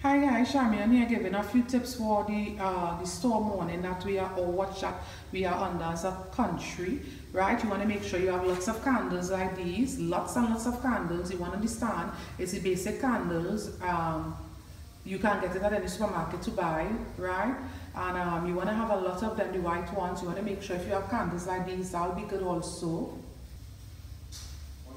Hi guys, Shami here giving a few tips for the storm warning that we are, or watch that we are under as a country, right? You want to make sure you have lots of candles like these, lots and lots of candles. You want to understand it's the basic candles. You can get it at any supermarket to buy, right? And you want to have a lot of them, the white ones. You want to make sure if you have candles like these, that will be good also.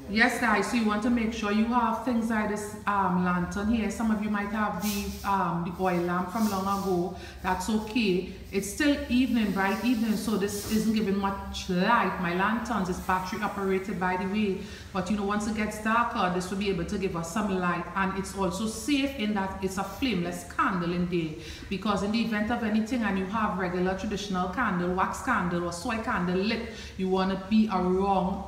Yes guys, so you want to make sure you have things like this lantern here. Some of you might have the oil lamp from long ago. That's okay. It's still evening, bright evening, so this isn't giving much light. My lanterns is battery operated, by the way, but you know, once it gets darker, this will be able to give us some light. And it's also safe in that it's a flameless candle in there, because in the event of anything and you have regular traditional candle, wax candle or soy candle lit, you want to be around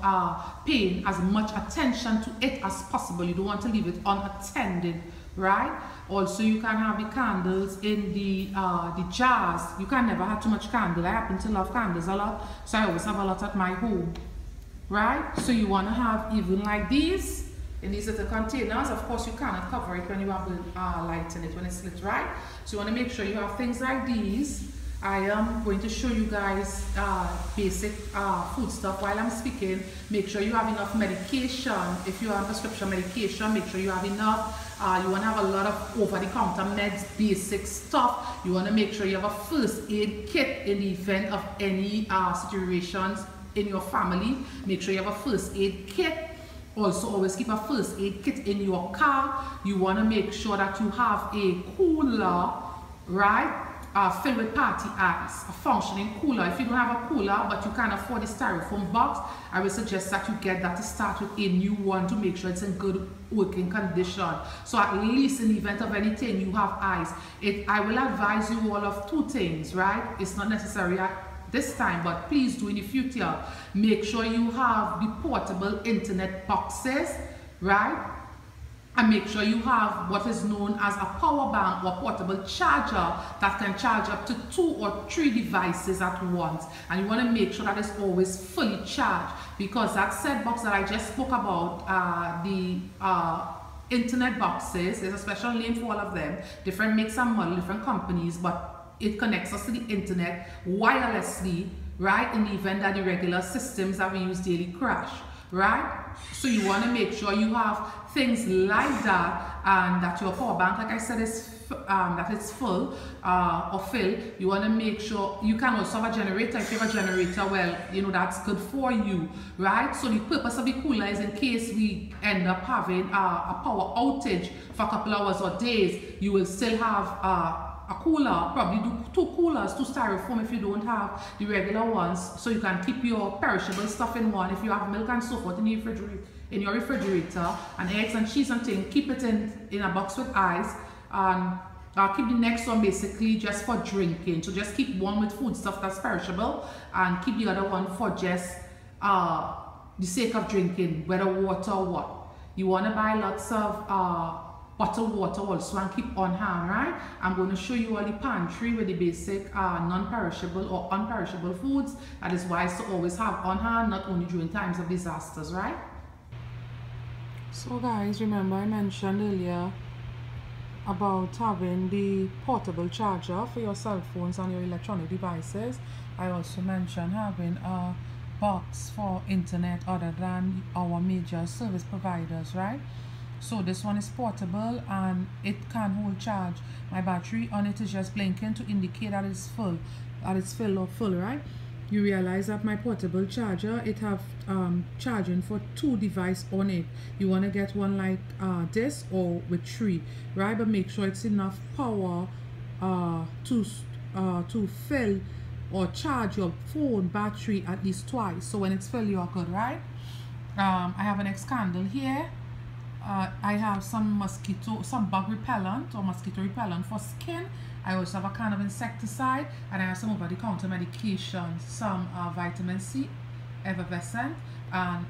paying as much attention to it as possible. You don't want to leave it unattended, right? Also, you can have the candles in the jars. You can never have too much candle. I happen to love candles a lot, so I always have a lot at my home, right? So you want to have even like these in these little containers. Of course, you cannot cover it when you have the light in it when it's lit, right? So you want to make sure you have things like these. I am going to show you guys basic food stuff while I'm speaking. Make sure you have enough medication. If you have prescription medication, make sure you have enough. You want to have a lot of over-the-counter meds, basic stuff. You want to make sure you have a first aid kit in the event of any situations in your family. Make sure you have a first aid kit. Also, always keep a first aid kit in your car. You want to make sure that you have a cooler, right? Filled with party ice, a functioning cooler. If you don't have a cooler but you can't afford the styrofoam box, I will suggest that you get that to start with, a new one, to make sure it's in good working condition. So at least in the event of anything, you have ice. I will advise you all of two things, right? It's not necessary at this time, but please do in the future. Make sure you have the portable internet boxes, right? And make sure you have what is known as a power bank or portable charger that can charge up to 2 or 3 devices at once. And you want to make sure that it's always fully charged, because that set box that I just spoke about, the internet boxes, there's a special name for all of them, different makes and model, different companies, but it connects us to the internet wirelessly, right, in the event that the regular systems that we use daily crash, right? So you want to make sure you have things like that, and that your power bank, like I said, is that it's full or filled. You want to make sure you can also have a generator. If you have a generator, well, you know, that's good for you, right? So the purpose of the cooler is in case we end up having a power outage for a couple hours or days, you will still have a cooler, probably do 2 coolers, 2 styrofoam if you don't have the regular ones, so you can keep your perishable stuff in one. If you have milk and so forth in your refrigerator, and eggs and cheese and things, keep it in a box with ice, and keep the next one basically just for drinking. So just keep one with food stuff that's perishable, and keep the other one for just the sake of drinking, whether water or what. You want to buy lots of bottled water also and keep on hand, right? I'm going to show you all the pantry with the basic non-perishable or unperishable foods that is wise to always have on hand, not only during times of disasters, right? So guys, remember I mentioned earlier about having the portable charger for your cell phones and your electronic devices. I also mentioned having a box for internet other than our major service providers, right? So this one is portable and it can hold charge. My battery on it is just blinking to indicate that it's full, filled or full, right? You realize that my portable charger, it have charging for 2 devices on it. You want to get one like this or with 3, right? But make sure it's enough power to fill or charge your phone battery at least twice. So when it's filled, you're good, right? I have an X candle here. I have some bug repellent or mosquito repellent for skin. I also have a kind of insecticide, and I have some over-the-counter medications, some vitamin C, effervescent, and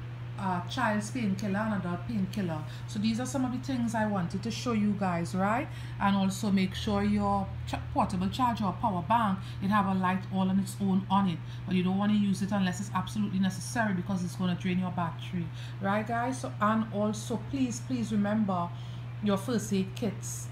child's painkiller and adult painkiller. So these are some of the things I wanted to show you guys, right? And also make sure your portable charger or power bank, it have a light all on its own on it, but you don't want to use it unless it's absolutely necessary, because it's going to drain your battery, right guys? So, and also please remember your first aid kits.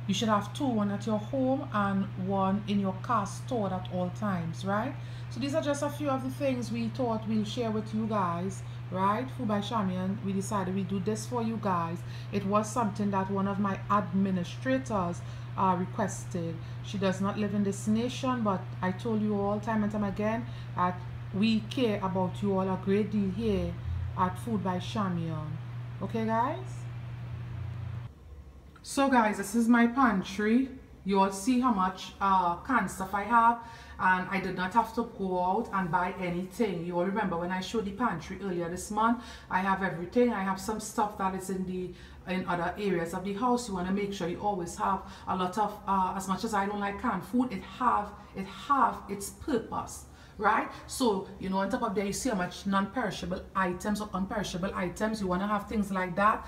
You should have two, one at your home and one in your car stored at all times, right? So these are just a few of the things we thought we'll share with you guys, right? Food by Shamian, we decided we do this for you guys. It was something that one of my administrators requested. She does not live in this nation, but I told you all time and time again that we care about you all a great deal here at Food by Shamian. Okay, guys? So guys, this is my pantry. You all see how much canned stuff I have, and I did not have to go out and buy anything. You all remember when I showed the pantry earlier this month, I have everything. I have some stuff that is in other areas of the house. You want to make sure you always have a lot of as much as I don't like canned food, it have its purpose. Right? So, you know, on top of there, you see how much non-perishable items or unperishable items. You want to have things like that.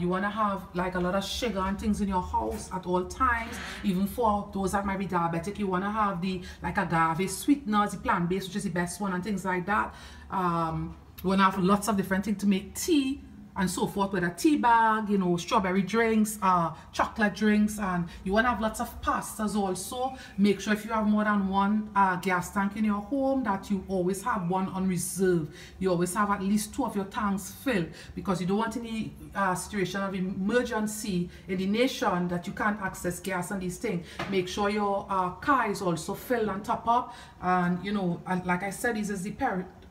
You want to have like a lot of sugar and things in your house at all times. Even for those that might be diabetic, you want to have the like agave sweeteners, the plant-based, which is the best one, and things like that. You want to have lots of different things to make tea and so forth, with a tea bag, you know, strawberry drinks, chocolate drinks, and you want to have lots of pastas also. Make sure if you have more than one gas tank in your home that you always have one on reserve. You always have at least 2 of your tanks filled, because you don't want any situation of emergency in the nation that you can't access gas and these things. Make sure your car is also filled and top up. And you know, and like I said, this is the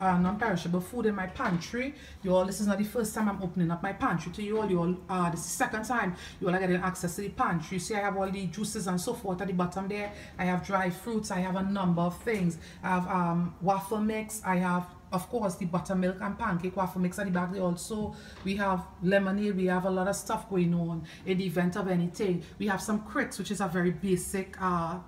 non-perishable food in my pantry. You all, this is not the first time I'm opening up my pantry to you all. You all, this is the second time you all are getting access to the pantry. See, I have all the juices and so forth at the bottom there. I have dry fruits. I have a number of things. I have waffle mix. I have, of course, the buttermilk and pancake waffle mix at the back there also. We have lemonade. We have a lot of stuff going on in the event of anything. We have some crits, which is a very basic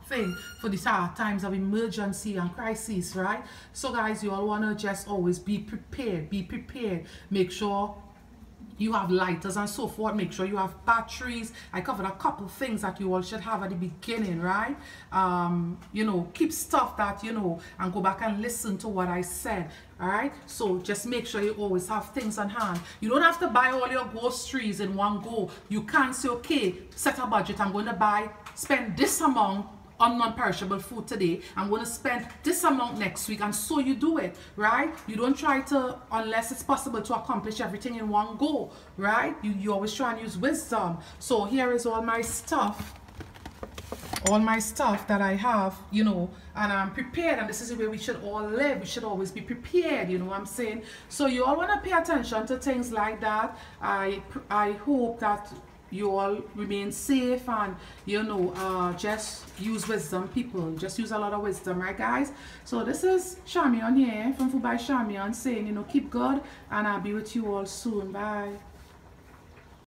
thing for these times of emergency and crisis, right? So guys, you all want to just always be prepared. Be prepared. Make sure you have lighters and so forth. Make sure you have batteries. I covered a couple things that you all should have at the beginning, right? You know, keep stuff that you know, and go back and listen to what I said. All right, so just make sure you always have things on hand. You don't have to buy all your groceries in one go. You can say, okay, set a budget. I'm going to spend this amount on non-perishable food today. I'm going to spend this amount next week, and so you do it, right? You don't try to, unless it's possible to accomplish everything in one go, right? You always try and use wisdom. So here is all my stuff that I have, you know, and I'm prepared, and this is the way we should all live. We should always be prepared, you know what I'm saying? So you all want to pay attention to things like that. I hope that you all remain safe, and you know, just use wisdom, people. Just use a lot of wisdom, right guys? So this is Shamian here from Food by Shamian saying, you know, keep good, and I'll be with you all soon. Bye.